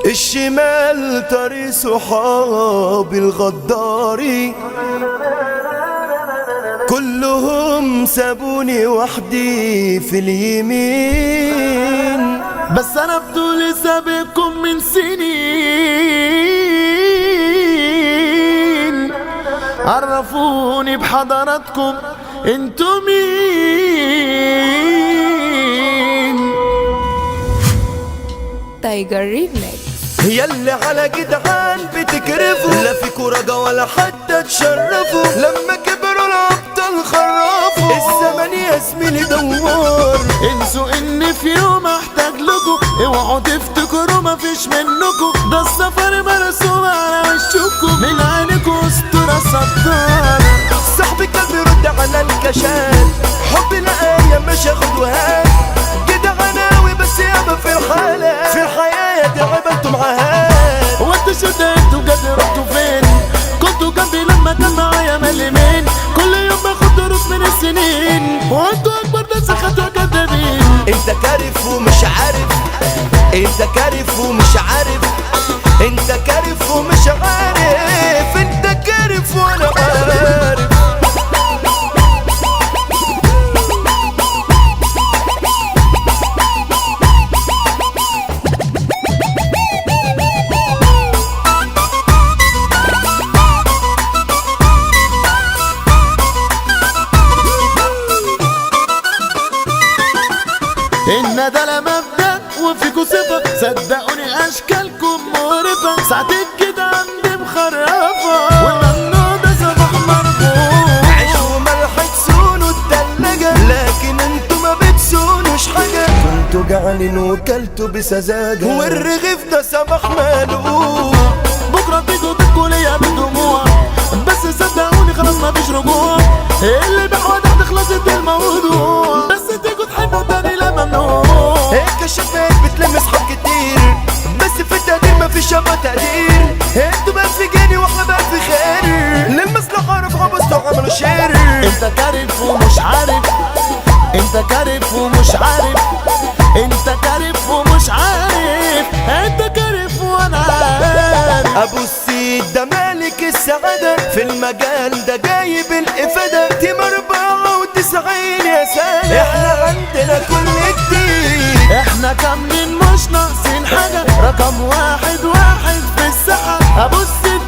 الشمال طريق صحابي الغداري، كلهم سابوني وحدي في اليمين، بس انا بطولي سابقكم من سنين. عرفوني بحضراتكم انتو مين. تايجر ريميكس. ياللي على جدعان بتكرفوا، لا فيكوا رجا ولا حتى تشرفوا، لما كبروا الابطال خرفوا، الزمن يا زميلي دوار. انسوا ان في يوم احتاج لكم، اوعوا تفتكروا مفيش منكم، ده السفر مرسوم على وشكم، من عينكم اسطورة ستار. صاحبي كان بيرد على الكشات، حب لقايا مش هاخد وهات، جدعناوي بس يابا في الحالة، في الحياة يا تعب انتوا معاها. هو انتوا شديتوا بجد رحتوا فين؟ كنتوا جنبي لما كان معايا ملمين، كل يوم باخد دروس من السنين، وانتوا اكبر ناس خدتوا كدابين. انت كارف ومش عارف، انت كارف ومش عارف، انت كارف ومش عارف، انت كارف وانا عارف. ان ده لا مبدأ وفيكوا صفة، صدقوني اشكالكم مقرفة، ساعتين كده عندي مخرفة، وممنوع ده صباح مربوط. عيش وملح تسونوا التلاجة، لكن انتوا ما بتسونوش حاجة، كنتوا جعانين وكلتوا بسذاجة، والرغيف ده صباح مقلوب. بكرة تيجوا تبكوا ليا بالدموع، بس صدقوني خلاص مفيش رجوع، اللي بحوادها تخلصت الموضوع، بس تيجوا تحبوا تاني لا ممنوع. هيك الشباب بتلم صحاب كتير، بس في التقدير مفيش يابا تقدير، انتوا بقى في جاني واحنا بقى في خير، للمصلحة رفعوا بصوا عملوا شير. انت كارف ومش عارف، انت كارف ومش عارف، انت كارف ومش عارف، انت كارف وانا عارف. ابو السيد ده مالك السعادة، في المجال ده جايب الافادة، تيم 94 يا سادة، احنا عندنا كل جديد، احنا كاملين مش ناقصين حاجة، رقم واحد في الساحة ابو السيد